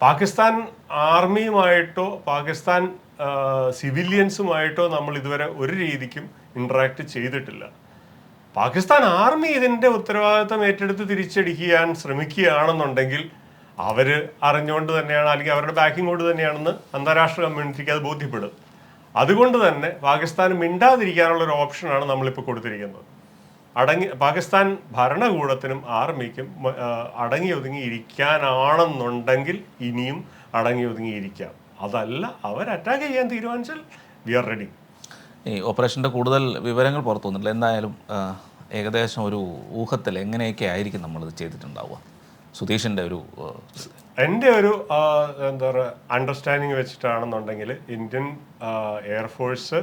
പാകിസ്ഥാൻ ആർമിയുമായിട്ടോ പാകിസ്ഥാൻ സിവിലിയൻസുമായിട്ടോ നമ്മൾ ഇതുവരെ ഒരു രീതിക്കും ഇന്ററാക്ട് ചെയ്തിട്ടില്ല. പാകിസ്ഥാൻ ആർമി ഇതിന്റെ ഉത്തരവാദിത്തം ഏറ്റെടുത്ത് തിരിച്ചടിക്കാൻ ശ്രമിക്കുകയാണെന്നുണ്ടെങ്കിൽ അവർ അറിഞ്ഞുകൊണ്ട് തന്നെയാണ്, അല്ലെങ്കിൽ അവരുടെ ബാക്കിംഗ് കൊണ്ട് തന്നെയാണെന്ന് അന്താരാഷ്ട്ര കമ്മ്യൂണിറ്റിക്ക് അത് ബോധ്യപ്പെടും. അതുകൊണ്ട് തന്നെ പാകിസ്ഥാൻ മിണ്ടാതിരിക്കാനുള്ള ഒരു ഓപ്ഷനാണ് നമ്മളിപ്പോൾ കൊടുത്തിരിക്കുന്നത്. പാകിസ്ഥാൻ ഭരണകൂടത്തിനും ആർമിക്കും അടങ്ങി ഒതുങ്ങി ഇരിക്കാനാണെന്നുണ്ടെങ്കിൽ ഇനിയും അടങ്ങി ഒതുങ്ങി ഇരിക്കാം. അതല്ല, അവർ അറ്റാക്ക് ചെയ്യാൻ തീരുമാനിച്ചാൽ വി ആർ റെഡി. ഈ ഓപ്പറേഷൻ്റെ കൂടുതൽ വിവരങ്ങൾ പുറത്തു വന്നിട്ടില്ല. എന്തായാലും ഏകദേശം ഒരു ഊഹത്തിൽ എങ്ങനെയൊക്കെ ആയിരിക്കും നമ്മളിത് ചെയ്തിട്ടുണ്ടാവുക? സുധീഷിൻ്റെ എൻ്റെ ഒരു എന്താ പറയുക അണ്ടർസ്റ്റാൻഡിങ് വെച്ചിട്ടാണെന്നുണ്ടെങ്കിൽ Indian air force,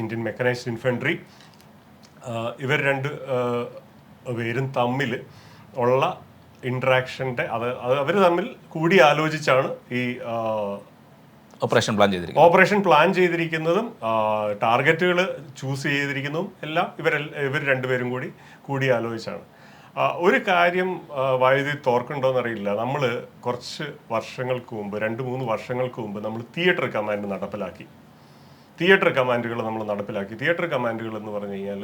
Indian mechanised infantry, ഇവർ രണ്ട് പേരും തമ്മിൽ ഉള്ള ഇൻട്രാക്ഷൻ്റെ അവർ തമ്മിൽ കൂടി ആലോചിച്ചാണ് ഈ ഓപ്പറേഷൻ പ്ലാൻ ചെയ്തിരിക്കുന്നതും ടാർഗറ്റുകൾ ചൂസ് ചെയ്തിരിക്കുന്നതും എല്ലാം ഇവർ രണ്ടുപേരും കൂടി ആലോചിച്ചാണ്. ഒരു കാര്യം വൈദ്യുതി തോർക്കുണ്ടോയെന്നറിയില്ല. നമ്മൾ കുറച്ച് വർഷങ്ങൾക്ക് മുമ്പ് 2-3 വർഷങ്ങൾക്ക് മുമ്പ് നമ്മൾ തിയേറ്റർ കമാൻഡ് നടപ്പിലാക്കി. തിയേറ്റർ കമാൻഡുകൾ എന്ന് പറഞ്ഞു കഴിഞ്ഞാൽ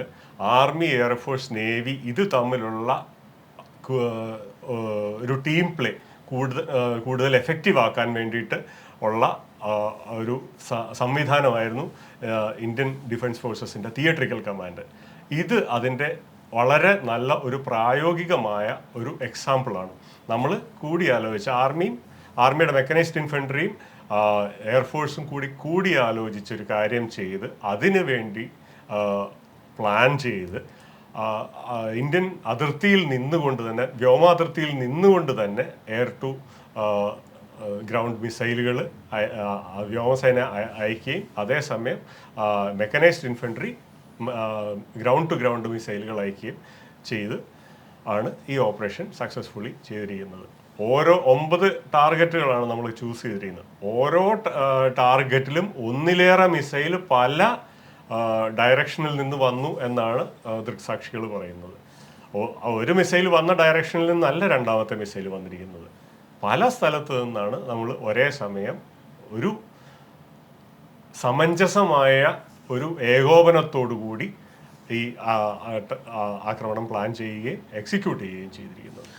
ആർമി, എയർഫോഴ്സ്, നേവി ഇത് തമ്മിലുള്ള ഒരു ടീം പ്ലേ കൂടുതൽ എഫക്റ്റീവ് ആക്കാൻ വേണ്ടിയിട്ട് ഉള്ള ഒരു സംവിധാനമായിരുന്നു ഇന്ത്യൻ ഡിഫൻസ് ഫോഴ്സസിൻ്റെ തിയേറ്ററിക്കൽ കമാൻഡ്. ഇത് അതിൻ്റെ വളരെ നല്ല ഒരു പ്രായോഗികമായ ഒരു എക്സാമ്പിളാണ്. നമ്മൾ കൂടിയാലോചിച്ച് ആർമിയുടെ മെക്കനൈസ്ഡ് ഇൻഫൻട്രിയും എയർഫോഴ്സും കൂടി ആലോചിച്ചൊരു കാര്യം ചെയ്ത് അതിനു വേണ്ടി പ്ലാൻ ചെയ്ത് ഇന്ത്യൻ അതിർത്തിയിൽ നിന്നുകൊണ്ട് തന്നെ, വ്യോമാതിർത്തിയിൽ നിന്നുകൊണ്ട് തന്നെ എയർ ടു ഗ്രൗണ്ട് മിസൈലുകൾ വ്യോമസേന അയക്കുകയും അതേസമയം mechanised infantry ground to ground മിസൈലുകൾ അയക്കുകയും ചെയ്ത് ആണ് ഈ ഓപ്പറേഷൻ സക്സസ്ഫുള്ളി ചെയ്തിരിക്കുന്നത്. 9 ടാർഗറ്റുകളാണ് നമ്മൾ ചൂസ് ചെയ്തിരിക്കുന്നത്. ഓരോ ടാർഗറ്റിലും ഒന്നിലേറെ മിസൈൽ പല ഡയറക്ഷനിൽ നിന്ന് വന്നു എന്നാണ് ദൃക്സാക്ഷികൾ പറയുന്നത്. ഒരു മിസൈൽ വന്ന ഡയറക്ഷനിൽ നിന്നല്ല രണ്ടാമത്തെ മിസൈൽ വന്നിരിക്കുന്നത്. പല സ്ഥലത്ത് നിന്നാണ് നമ്മൾ ഒരേ സമയം ഒരു സമഞ്ജസമായ ഒരു ഏകോപനത്തോടു കൂടി ഈ ആക്രമണം പ്ലാൻ ചെയ്യുകയും എക്സിക്യൂട്ട് ചെയ്യുകയും ചെയ്തിരിക്കുന്നത്.